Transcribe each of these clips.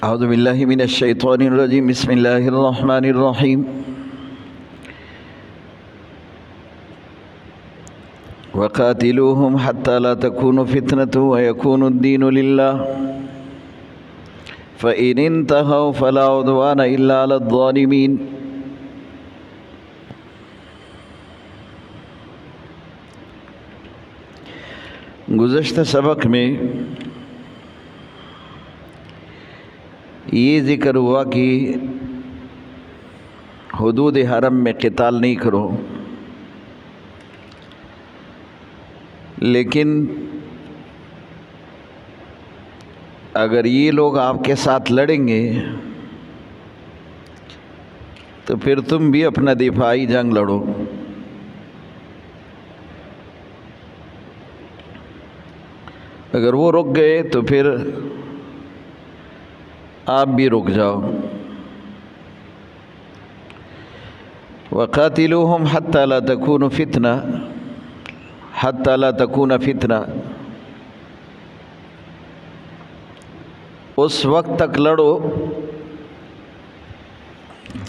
اعوذ باللہ من الشیطان الرجیم بسم اللہ الرحمن الرحیم وقاتلوہم حتی لا تکون فتنة ویکون الدین للہ فإن انتہوا فلا عدوان الا علی الظالمین۔ گزشتہ سبق میں یہ ذکر ہوا کہ حدود حرم میں قتال نہیں کرو، لیکن اگر یہ لوگ آپ کے ساتھ لڑیں گے تو پھر تم بھی اپنا دفاعی جنگ لڑو۔ اگر وہ رک گئے تو پھر آپ بھی رک جاؤ۔ وَقَاتِلُوهُمْ حَتَّى لَا تَكُونَ فِتْنَةٌ حَتَّى لَا تَكُونَ فِتْنَةٌ، اس وقت تک لڑو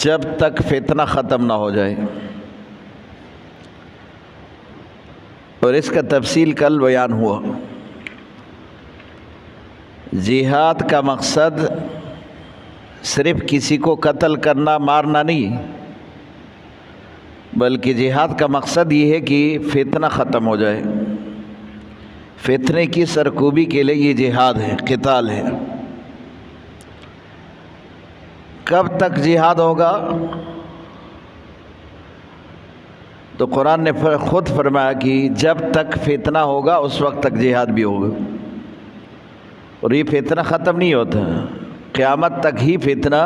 جب تک فتنہ ختم نہ ہو جائے، اور اس کا تفصیل کل بیان ہوا۔ جہاد کا مقصد صرف کسی کو قتل کرنا مارنا نہیں، بلکہ جہاد کا مقصد یہ ہے کہ فتنہ ختم ہو جائے۔ فتنے کی سرکوبی کے لیے یہ جہاد ہے، قتال ہے۔ کب تک جہاد ہوگا؟ تو قرآن نے خود فرمایا کہ جب تک فتنہ ہوگا اس وقت تک جہاد بھی ہوگا، اور یہ فتنہ ختم نہیں ہوتا، قیامت تک ہی فتنہ،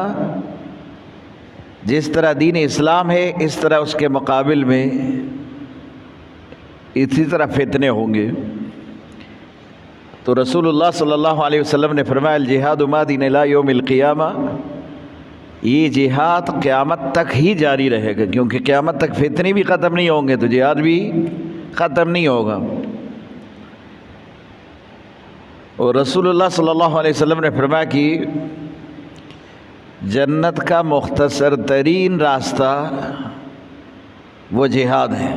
جس طرح دین اسلام ہے اس طرح اس کے مقابل میں اسی طرح فتنے ہوں گے۔ تو رسول اللہ صلی اللہ علیہ وسلم نے فرمایا الجہاد مادٍ الی یوم القیامہ، یہ جہاد قیامت تک ہی جاری رہے گا، کیونکہ قیامت تک فتنے بھی ختم نہیں ہوں گے تو جہاد بھی ختم نہیں ہوگا۔ اور رسول اللہ صلی اللہ علیہ وسلم نے فرمایا کہ جنت کا مختصر ترین راستہ وہ جہاد ہے۔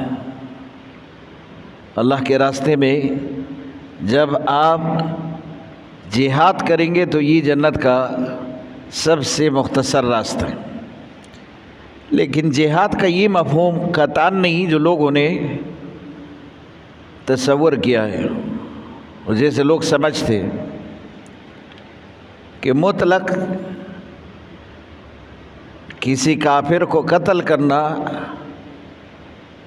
اللہ کے راستے میں جب آپ جہاد کریں گے تو یہ جنت کا سب سے مختصر راستہ ہے۔ لیکن جہاد کا یہ مفہوم قطعاً نہیں جو لوگوں نے تصور کیا ہے، جیسے لوگ سمجھتے کہ مطلق کسی کافر کو قتل کرنا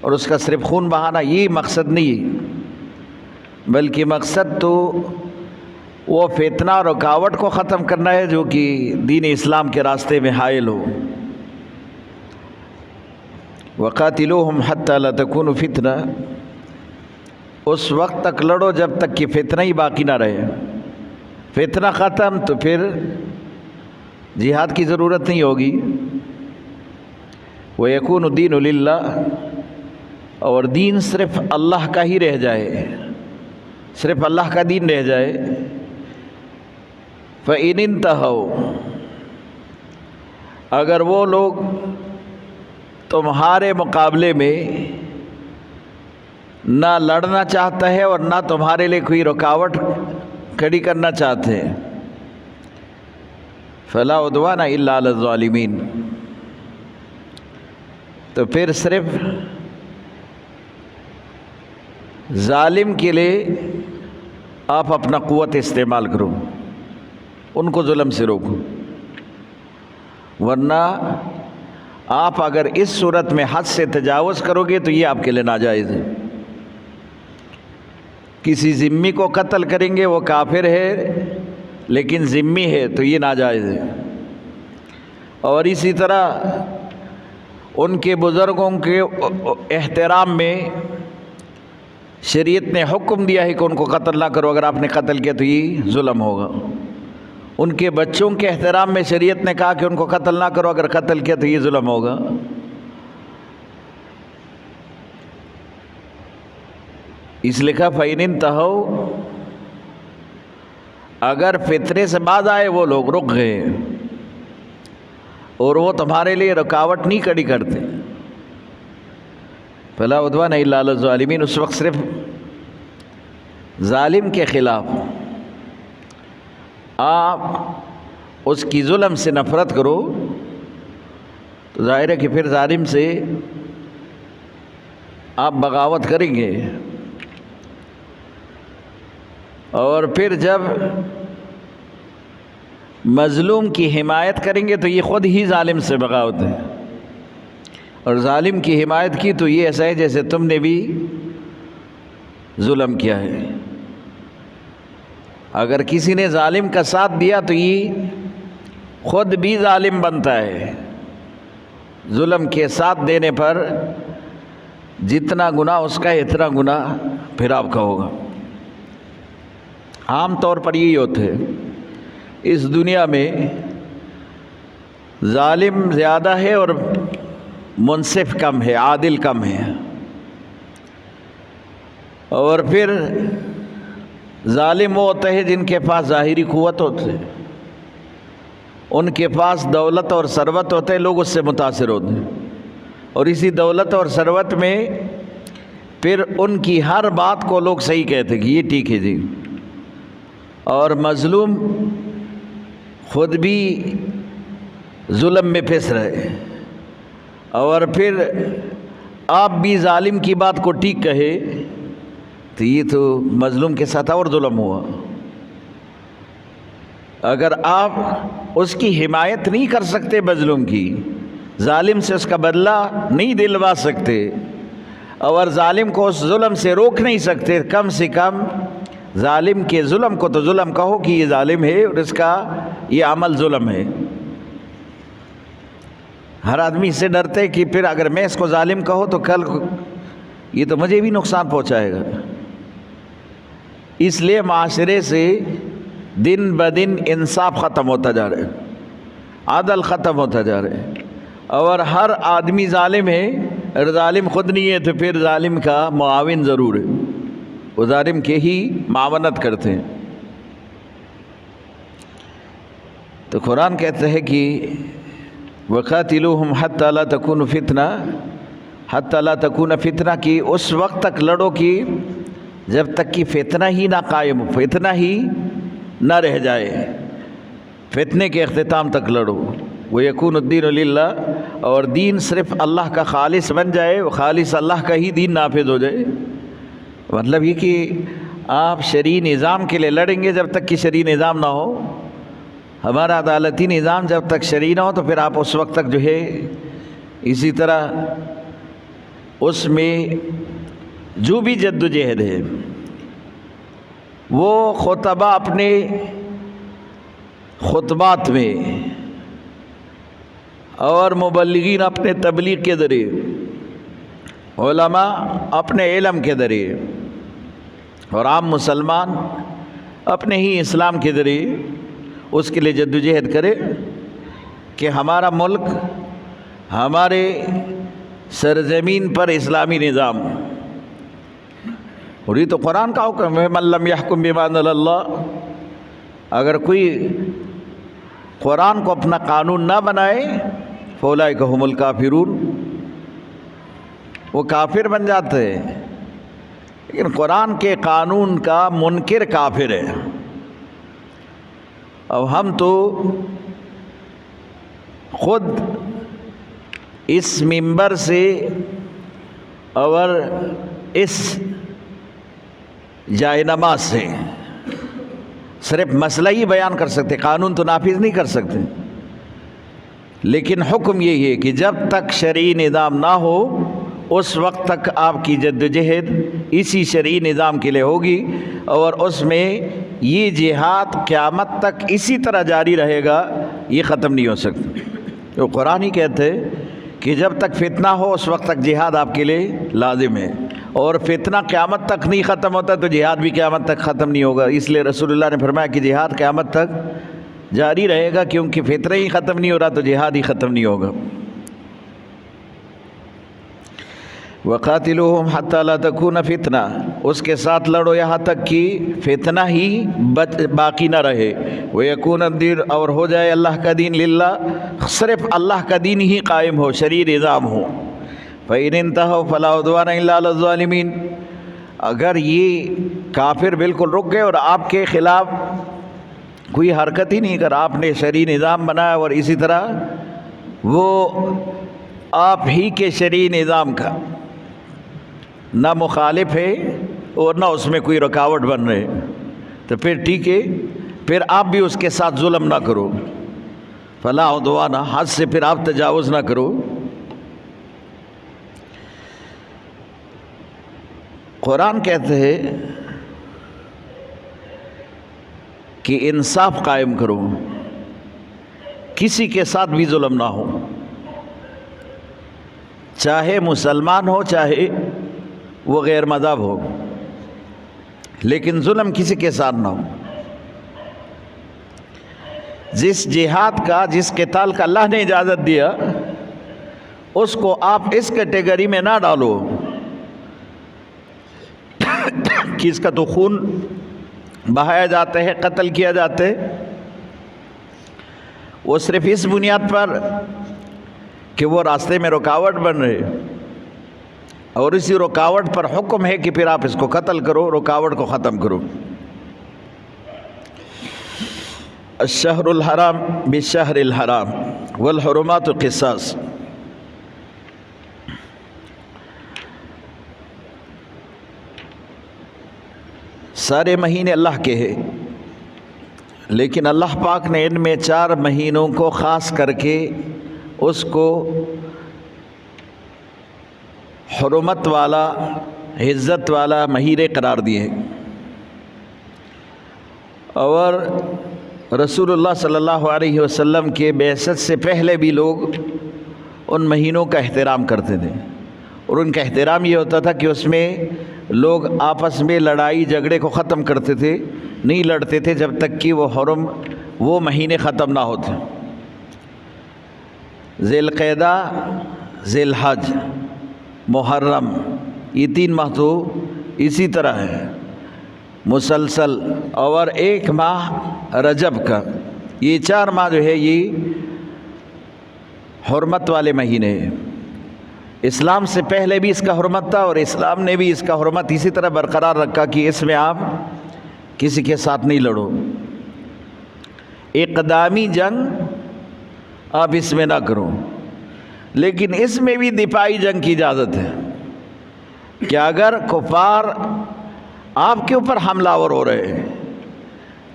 اور اس کا صرف خون بہانا یہ مقصد نہیں، بلکہ مقصد تو وہ فتنہ اور رکاوٹ کو ختم کرنا ہے جو کہ دین اسلام کے راستے میں حائل ہو۔ وَقَاتِلُوهُمْ حَتَّى لَا تَكُونُ فِتْنَةٌ، اس وقت تک لڑو جب تک کہ فتنہ ہی باقی نہ رہے۔ فتنہ ختم تو پھر جہاد کی ضرورت نہیں ہوگی۔ وَيَكُونُ الدِّينُ لِلَّهِ، اور دین صرف اللہ کا ہی رہ جائے، صرف اللہ کا دین رہ جائے۔ فَإِنِ انْتَهَوْا، اگر وہ لوگ تمہارے مقابلے میں نہ لڑنا چاہتا ہے اور نہ تمہارے لیے کوئی رکاوٹ کھڑی کرنا چاہتے ہیں، فَلَا عُدْوَانَ إِلَّا عَلَى الظَّالِمِينَ، تو پھر صرف ظالم کے لیے آپ اپنا قوت استعمال کرو، ان کو ظلم سے روکو، ورنہ آپ اگر اس صورت میں حد سے تجاوز کرو گے تو یہ آپ کے لیے ناجائز ہے۔ کسی ذمی کو قتل کریں گے، وہ کافر ہے لیکن ذمی ہے تو یہ ناجائز ہے۔ اور اسی طرح ان کے بزرگوں کے احترام میں شریعت نے حکم دیا ہے کہ ان کو قتل نہ کرو، اگر آپ نے قتل کیا تو یہ ظلم ہوگا۔ ان کے بچوں کے احترام میں شریعت نے کہا کہ ان کو قتل نہ کرو، اگر قتل کیا تو یہ ظلم ہوگا۔ اس لیے کہا فَإِنِ انْتَهَوْا، اگر فطرے سے باز آئے وہ لوگ رک گئے اور وہ تمہارے لیے رکاوٹ نہیں کھڑی کرتے، فلا عدوان الا علی الظالمین، اس وقت صرف ظالم کے خلاف آپ اس کی ظلم سے نفرت کرو تو ظاہر ہے کہ پھر ظالم سے آپ بغاوت کریں گے، اور پھر جب مظلوم کی حمایت کریں گے تو یہ خود ہی ظالم سے بغاوت ہے، اور ظالم کی حمایت کی تو یہ ایسا ہے جیسے تم نے بھی ظلم کیا ہے۔ اگر کسی نے ظالم کا ساتھ دیا تو یہ خود بھی ظالم بنتا ہے۔ ظلم کے ساتھ دینے پر جتنا گناہ اس کا اتنا گناہ پھر آپ کا ہوگا۔ عام طور پر یہی ہوتے ہیں، اس دنیا میں ظالم زیادہ ہے اور منصف کم ہے، عادل کم ہے، اور پھر ظالم وہ ہوتے ہیں جن کے پاس ظاہری قوت ہوتی ہے، ان کے پاس دولت اور ثروت ہوتے ہیں، لوگ اس سے متاثر ہوتے ہیں، اور اسی دولت اور ثروت میں پھر ان کی ہر بات کو لوگ صحیح کہتے ہیں کہ یہ ٹھیک ہے جی، اور مظلوم خود بھی ظلم میں پھنس رہے، اور پھر آپ بھی ظالم کی بات کو ٹھیک کہے تو یہ تو مظلوم کے ساتھ اور ظلم ہوا۔ اگر آپ اس کی حمایت نہیں کر سکتے مظلوم کی، ظالم سے اس کا بدلہ نہیں دلوا سکتے، اور ظالم کو اس ظلم سے روک نہیں سکتے، کم سے کم ظالم کے ظلم کو تو ظلم کہو کہ یہ ظالم ہے اور اس کا یہ عمل ظلم ہے۔ ہر آدمی اس سے ڈرتے کہ پھر اگر میں اس کو ظالم کہوں تو کل یہ تو مجھے بھی نقصان پہنچائے گا، اس لیے معاشرے سے دن بدن انصاف ختم ہوتا جا رہا ہے، عدل ختم ہوتا جا رہا ہے، اور ہر آدمی ظالم ہے، اور ظالم خود نہیں ہے تو پھر ظالم کا معاون ضرور ہے، وہ ظالم کے ہی معاونت کرتے ہیں۔ تو قرآن کہتا ہے کہ وَقَاتِلُوهُمْ حَتَّى لَا تَكُونَ فِتْنَةٌ حَتَّى لَا تَكُونَ فِتْنَةٌ، کہ اس وقت تک لڑو کہ جب تک کہ فتنہ ہی نہ قائم، فتنہ ہی نہ رہ جائے، فتنے کے اختتام تک لڑو۔ وَيَكُونُ الدِّينُ لِلَّهِ، اور دین صرف اللہ کا خالص بن جائے، وہ خالص اللہ کا ہی دین نافذ ہو جائے۔ مطلب یہ کہ آپ شرعی نظام کے لیے لڑیں گے جب تک کہ شرعی نظام نہ ہو، ہمارا عدالتی نظام جب تک شرعی نہ ہو تو پھر آپ اس وقت تک جو ہے اسی طرح اس میں جو بھی جد و جہد ہے، وہ خطبہ اپنے خطبات میں اور مبلغین اپنے تبلیغ کے ذریعے، علماء اپنے علم کے ذریعے، اور عام مسلمان اپنے ہی اسلام کے ذریعے اس کے لیے جد و جہد کرے کہ ہمارا ملک، ہمارے سرزمین پر اسلامی نظام، اور یہ تو قرآن کا حکم ہے، من لم یحکم بما انزل اللہ، اگر کوئی قرآن کو اپنا قانون نہ بنائے فاولئک ھم الکافرون، وہ کافر بن جاتے ہیں۔ لیکن قرآن کے قانون کا منکر کافر ہے۔ اب ہم تو خود اس منبر سے اور اس جائے نماز سے صرف مسئلہ ہی بیان کر سکتے، قانون تو نافذ نہیں کر سکتے، لیکن حکم یہی ہے کہ جب تک شرعی نظام نہ ہو اس وقت تک آپ کی جد و جہد اسی شرعی نظام کے لیے ہوگی، اور اس میں یہ جہاد قیامت تک اسی طرح جاری رہے گا، یہ ختم نہیں ہو سکتا۔ تو قرآن ہی کہتے ہیں کہ جب تک فتنہ ہو اس وقت تک جہاد آپ کے لیے لازم ہے، اور فتنہ قیامت تک نہیں ختم ہوتا تو جہاد بھی قیامت تک ختم نہیں ہوگا۔ اس لیے رسول اللہ نے فرمایا کہ جہاد قیامت تک جاری رہے گا، کیونکہ فتنہ ہی ختم نہیں ہو رہا تو جہاد ہی ختم نہیں ہوگا۔ وقاتلوہم حتی لا تکون فتنہ، اس کے ساتھ لڑو یہاں تک کہ فتنہ ہی باقی نہ رہے، ویکون الدین، اور ہو جائے اللہ کا دین للہ، صرف اللہ کا دین ہی قائم ہو، شرعی نظام ہو۔ فإن انتہوا فلا عدوان الا علی الظالمین، اگر یہ کافر بالکل رک گئے اور آپ کے خلاف کوئی حرکت ہی نہیں کر، آپ نے شرعی نظام بنایا اور اسی طرح وہ آپ ہی کے شرعی نظام کا نہ مخالف ہے اور نہ اس میں کوئی رکاوٹ بن رہے، تو پھر ٹھیک ہے، پھر آپ بھی اس کے ساتھ ظلم نہ کرو، فلا عدوان، حد سے پھر آپ تجاوز نہ کرو۔ قرآن کہتے ہیں کہ انصاف قائم کرو، کسی کے ساتھ بھی ظلم نہ ہو، چاہے مسلمان ہو چاہے وہ غیر مذہب ہو، لیکن ظلم کسی کے ساتھ نہ ہو۔ جس جہاد کا، جس قتال کا اللہ نے اجازت دیا، اس کو آپ اس کیٹیگری میں نہ ڈالو کہ اس کا تو خون بہایا جاتا ہے، قتل کیا جاتا ہے، وہ صرف اس بنیاد پر کہ وہ راستے میں رکاوٹ بن رہے، اور اسی رکاوٹ پر حکم ہے کہ پھر آپ اس کو قتل کرو، رکاوٹ کو ختم کرو۔ الشہر الحرام بالشہر الحرام والحرمات قصاص، سارے مہینے اللہ کے ہیں، لیکن اللہ پاک نے ان میں 4 مہینوں کو خاص کر کے اس کو حرمت والا، عزت والا مہینے قرار دیے ہیں، اور رسول اللہ صلی اللہ علیہ وسلم کے بعثت سے پہلے بھی لوگ ان مہینوں کا احترام کرتے تھے، اور ان کا احترام یہ ہوتا تھا کہ اس میں لوگ آپس میں لڑائی جھگڑے کو ختم کرتے تھے، نہیں لڑتے تھے جب تک کہ وہ حرم، وہ مہینے ختم نہ ہوتے۔ ذی القعدہ، ذی الحج، محرم، یہ 3 ماہ تو اسی طرح ہے مسلسل، اور 1 ماہ رجب کا، یہ 4 ماہ جو ہے یہ حرمت والے مہینے ہیں۔ اسلام سے پہلے بھی اس کا حرمت تھا، اور اسلام نے بھی اس کا حرمت اسی طرح برقرار رکھا کہ اس میں آپ کسی کے ساتھ نہیں لڑو، اقدامی جنگ آپ اس میں نہ کرو، لیکن اس میں بھی دفاعی جنگ کی اجازت ہے کہ اگر کفار آپ کے اوپر حملہ آور ہو رہے ہیں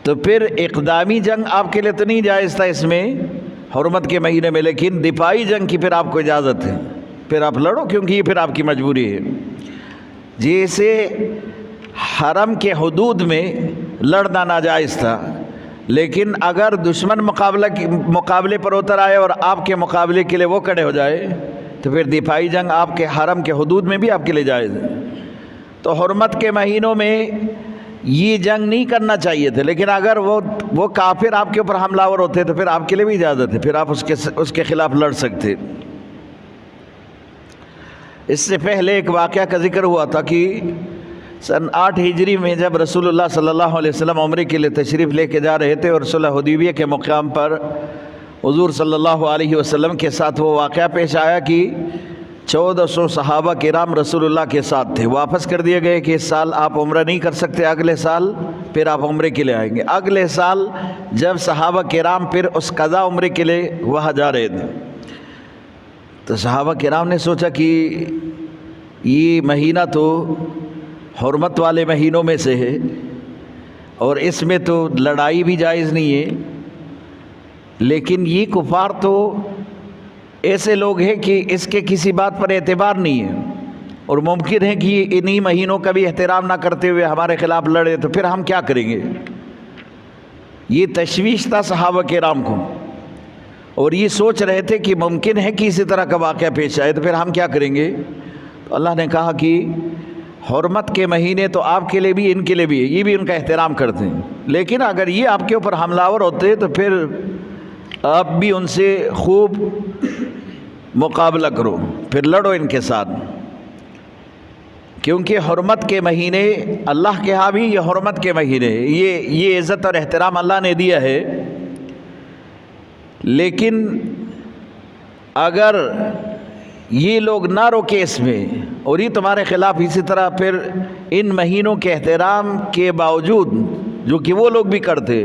تو پھر اقدامی جنگ آپ کے لیے تو نہیں جائز تھا اس میں حرمت کے مہینے میں، لیکن دفاعی جنگ کی پھر آپ کو اجازت ہے، پھر آپ لڑو، کیونکہ یہ پھر آپ کی مجبوری ہے۔ جیسے حرم کے حدود میں لڑنا ناجائز تھا، لیکن اگر دشمن مقابلے پر اتر آئے اور آپ کے مقابلے کے لیے وہ کھڑے ہو جائے تو پھر دفاعی جنگ آپ کے حرم کے حدود میں بھی آپ کے لیے جائز ہے۔ تو حرمت کے مہینوں میں یہ جنگ نہیں کرنا چاہیے تھے، لیکن اگر وہ کافر آپ کے اوپر حملہ آور ہوتے تو پھر آپ کے لیے بھی اجازت ہے، پھر آپ اس کے خلاف لڑ سکتے۔ اس سے پہلے ایک واقعہ کا ذکر ہوا تھا کہ سن 8 ہجری میں جب رسول اللہ صلی اللہ علیہ وسلم عمرے کے لیے تشریف لے کے جا رہے تھے، اور صلح حدیبیہ کے مقام پر حضور صلی اللہ علیہ وسلم کے ساتھ وہ واقعہ پیش آیا کہ 1400 صحابہ کرام رسول اللہ کے ساتھ تھے، واپس کر دیے گئے کہ اس سال آپ عمرہ نہیں کر سکتے، اگلے سال پھر آپ عمرے کے لیے آئیں گے۔ اگلے سال جب صحابہ کرام پھر اس قضا عمرے کے لیے وہاں جا رہے تھے تو صحابہ کرام نے سوچا کہ یہ مہینہ تو حرمت والے مہینوں میں سے ہے، اور اس میں تو لڑائی بھی جائز نہیں ہے، لیکن یہ کفار تو ایسے لوگ ہیں کہ اس کے کسی بات پر اعتبار نہیں ہے، اور ممکن ہے کہ انہی مہینوں کا بھی احترام نہ کرتے ہوئے ہمارے خلاف لڑے، تو پھر ہم کیا کریں گے؟ یہ تشویش تھا صحابہ کرام کو، اور یہ سوچ رہے تھے کہ ممکن ہے کہ اسی طرح کا واقعہ پیش آئے، تو پھر ہم کیا کریں گے؟ تو اللہ نے کہا کہ حرمت کے مہینے تو آپ کے لیے بھی ان کے لیے بھی ہے، یہ بھی ان کا احترام کرتے ہیں، لیکن اگر یہ آپ کے اوپر حملہ آور ہوتے تو پھر آپ بھی ان سے خوب مقابلہ کرو، پھر لڑو ان کے ساتھ۔ کیونکہ حرمت کے مہینے اللہ کے ہاں بھی یہ حرمت کے مہینے، یہ عزت اور احترام اللہ نے دیا ہے، لیکن اگر یہ لوگ نہ روکے اس میں اور یہ تمہارے خلاف اسی طرح پھر ان مہینوں کے احترام کے باوجود جو کہ وہ لوگ بھی کرتے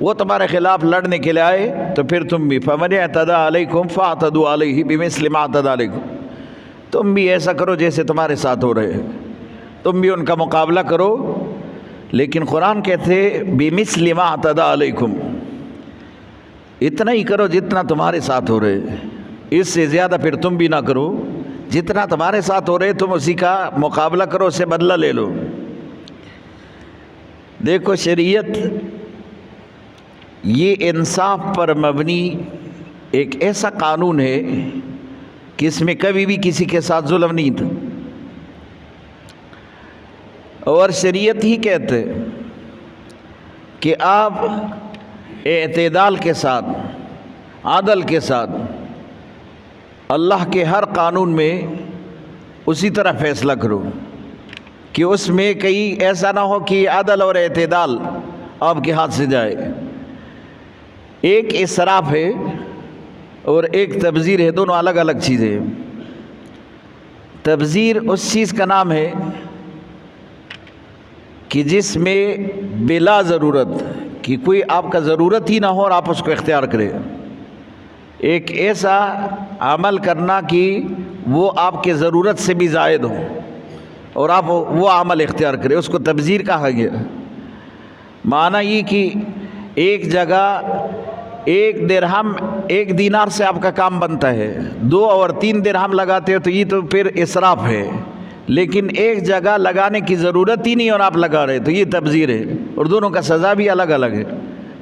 وہ تمہارے خلاف لڑنے کے لیے آئے تو پھر تم بھی فَمَنِ اعْتَدَىٰ عَلَيْكُمْ فَاعْتَدُوا عَلَيْهِ بِمِثْلِ مَا اعْتَدَىٰ عَلَيْكُمْ، تم بھی ایسا کرو جیسے تمہارے ساتھ ہو رہے ہیں، تم بھی ان کا مقابلہ کرو۔ لیکن قرآن کہتے بِمِثْلِ مَا اعْتَدَىٰ عَلَيْكُمْ، اتنا ہی کرو جتنا تمہارے ساتھ ہو رہے، اس سے زیادہ پھر تم بھی نہ کرو، جتنا تمہارے ساتھ ہو رہے تم اسی کا مقابلہ کرو، اس سے بدلہ لے لو۔ دیکھو شریعت یہ انصاف پر مبنی ایک ایسا قانون ہے کہ اس میں کبھی بھی کسی کے ساتھ ظلم نہیں تھا، اور شریعت ہی کہتے کہ آپ اعتدال کے ساتھ، عدل کے ساتھ اللہ کے ہر قانون میں اسی طرح فیصلہ کرو کہ اس میں کہیں ایسا نہ ہو کہ عدل اور اعتدال آپ کے ہاتھ سے جائے۔ ایک اسراف ہے اور ایک تبذیر ہے، دونوں الگ الگ چیزیں ہیں۔ تبذیر اس چیز کا نام ہے کہ جس میں بلا ضرورت کہ کوئی آپ کا ضرورت ہی نہ ہو اور آپ اس کو اختیار کرے، ایک ایسا عمل کرنا کہ وہ آپ کے ضرورت سے بھی زائد ہو اور آپ وہ عمل اختیار کرے، اس کو تبذیر کہا گیا۔ معنی یہ کہ ایک جگہ 1 درہم 1 دینار سے آپ کا کام بنتا ہے، 2 اور 3 درہم لگاتے ہو تو یہ تو پھر اسراف ہے، لیکن ایک جگہ لگانے کی ضرورت ہی نہیں اور آپ لگا رہے تو یہ تبذیر ہے، اور دونوں کا سزا بھی الگ الگ ہے۔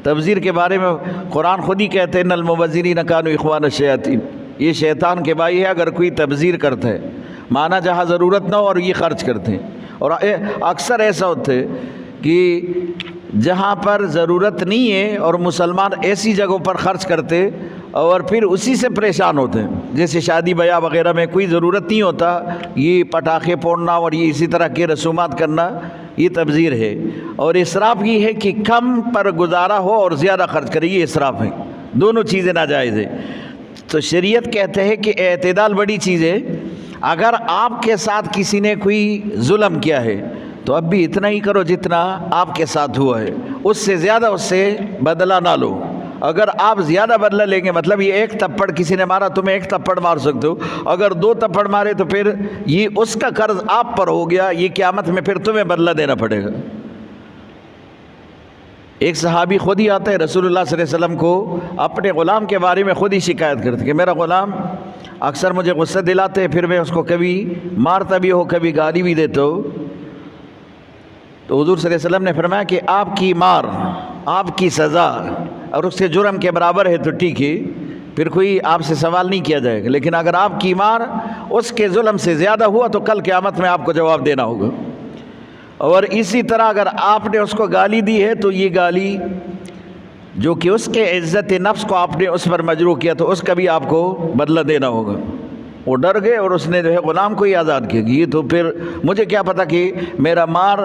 تبذیر کے بارے میں قرآن خود ہی کہتے ہیں ان المبذرین کانوا اخوان الشیاطین، یہ شیطان کے بھائی ہے اگر کوئی تبذیر کرتا ہے، معنی جہاں ضرورت نہ ہو اور یہ خرچ کرتے ہیں۔ اور اکثر ایسا ہوتا ہے کہ جہاں پر ضرورت نہیں ہے اور مسلمان ایسی جگہوں پر خرچ کرتے اور پھر اسی سے پریشان ہوتے ہیں، جیسے شادی بیاہ وغیرہ میں کوئی ضرورت نہیں ہوتا، یہ پٹاخے پھوڑنا اور یہ اسی طرح کے رسومات کرنا یہ تبذیر ہے۔ اور اسراف یہ ہے کہ کم پر گزارا ہو اور زیادہ خرچ کرے، یہ اسراف ہے، دونوں چیزیں ناجائز ہیں۔ تو شریعت کہتے ہیں کہ اعتدال بڑی چیز ہے، اگر آپ کے ساتھ کسی نے کوئی ظلم کیا ہے تو اب بھی اتنا ہی کرو جتنا آپ کے ساتھ ہوا ہے، اس سے زیادہ اس سے بدلہ نہ لو۔ اگر آپ زیادہ بدلہ لیں گے، مطلب یہ 1 تھپڑ کسی نے مارا تمہیں 1 تھپڑ مار سکتے ہو، اگر 2 تھپڑ مارے تو پھر یہ اس کا قرض آپ پر ہو گیا، یہ قیامت میں پھر تمہیں بدلہ دینا پڑے گا۔ ایک صحابی خود ہی آتا ہے رسول اللہ صلی اللہ علیہ وسلم کو اپنے غلام کے بارے میں خود ہی شکایت کرتے کہ میرا غلام اکثر مجھے غصہ دلاتے، پھر میں اس کو کبھی مارتا بھی ہو کبھی گالی بھی دیتا ہو۔ تو حضور صلی اللہ علیہ وسلم نے فرمایا کہ آپ کی مار، آپ کی سزا اور اس کے جرم کے برابر ہے تو ٹھیک ہے، پھر کوئی آپ سے سوال نہیں کیا جائے گا، لیکن اگر آپ کی مار اس کے ظلم سے زیادہ ہوا تو کل قیامت میں آپ کو جواب دینا ہوگا۔ اور اسی طرح اگر آپ نے اس کو گالی دی ہے تو یہ گالی جو کہ اس کے عزت نفس کو آپ نے اس پر مجروح کیا تو اس کا بھی آپ کو بدلہ دینا ہوگا۔ وہ ڈر گئے اور اس نے جو ہے غلام کو ہی آزاد کیا، یہ تو پھر مجھے کیا پتہ کہ میرا مار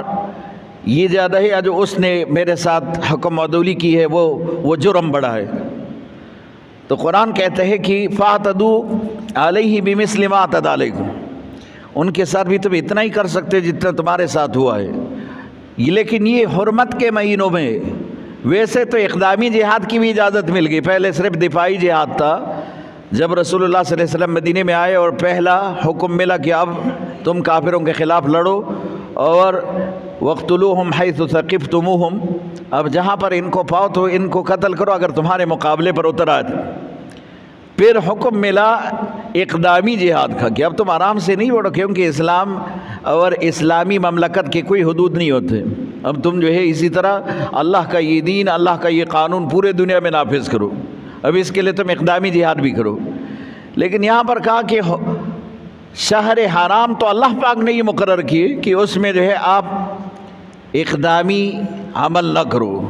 یہ زیادہ ہے یا جو اس نے میرے ساتھ حکم عدولی کی ہے وہ جرم بڑا ہے۔ تو قرآن کہتے ہیں کہ فَاعْتَدُوا عَلَيْهِ بِمِثْلِ مَا اعْتَدَىٰ عَلَيْكُمْ، ان کے ساتھ بھی تم اتنا ہی کر سکتے جتنا تمہارے ساتھ ہوا ہے۔ لیکن یہ حرمت کے مہینوں میں، ویسے تو اقدامی جہاد کی بھی اجازت مل گئی، پہلے صرف دفاعی جہاد تھا۔ جب رسول اللہ صلی اللہ علیہ وسلم مدینے میں آئے اور پہلا حکم ملا کہ اب تم کافروں کے خلاف لڑو اور وَاقْتُلُوهُمْ حَيْثُ ثَقِفْتُمُوهُمْ، اب جہاں پر ان کو پاؤ تو ان کو قتل کرو اگر تمہارے مقابلے پر اتر آئے۔ پھر حکم ملا اقدامی جہاد کا کہ اب تم آرام سے نہیں بڑھو، کیونکہ اسلام اور اسلامی مملکت کے کوئی حدود نہیں ہوتے، اب تم جو ہے اسی طرح اللہ کا یہ دین، اللہ کا یہ قانون پورے دنیا میں نافذ کرو، اب اس کے لیے تم اقدامی جہاد بھی کرو۔ لیکن یہاں پر کہا کہ شہر حرام تو اللہ پاک نے یہ مقرر کیے کہ اس میں جو ہے آپ اقدامی عمل نہ کرو،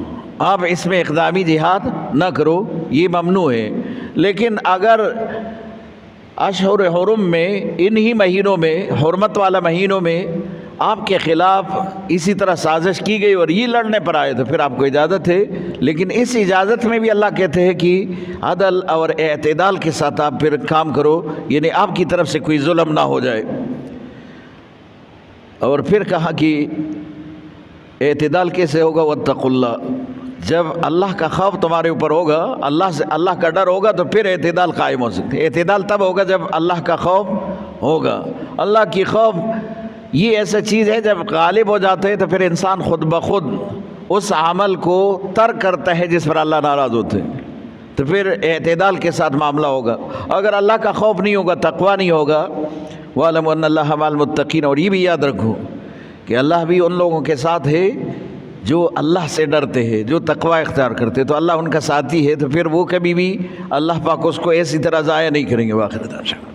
آپ اس میں اقدامی جہاد نہ کرو، یہ ممنوع ہے۔ لیکن اگر اشہر حرم میں، انہی مہینوں میں، حرمت والا مہینوں میں آپ کے خلاف اسی طرح سازش کی گئی اور یہ لڑنے پر آئے تو پھر آپ کو اجازت ہے، لیکن اس اجازت میں بھی اللہ کہتے ہیں کہ عدل اور اعتدال کے ساتھ آپ پھر کام کرو، یعنی آپ کی طرف سے کوئی ظلم نہ ہو جائے۔ اور پھر کہا کہ اعتدال کیسے ہوگا؟ واتقوا اللہ، جب اللہ کا خوف تمہارے اوپر ہوگا، اللہ کا ڈر ہوگا تو پھر اعتدال قائم ہو سکتے۔ اعتدال تب ہوگا جب اللہ کا خوف ہوگا۔ اللہ کی خوف یہ ایسا چیز ہے جب غالب ہو جاتے ہیں تو پھر انسان خود بخود اس عمل کو ترک کرتا ہے جس پر اللہ ناراض ہوتے ہیں، تو پھر اعتدال کے ساتھ معاملہ ہوگا۔ اگر اللہ کا خوف نہیں ہوگا، تقویٰ نہیں ہوگا، وَاعْلَمُوا أَنَّ اللَّهَ مَعَ الْمُتَّقِينَ، اور یہ بھی یاد رکھو کہ اللہ بھی ان لوگوں کے ساتھ ہے جو اللہ سے ڈرتے ہیں، جو تقویٰ اختیار کرتے ہیں، تو اللہ ان کا ساتھی ہے، تو پھر وہ کبھی بھی اللہ پاک اس کو ایسی طرح ضائع نہیں کریں گے۔ واخر دعوانا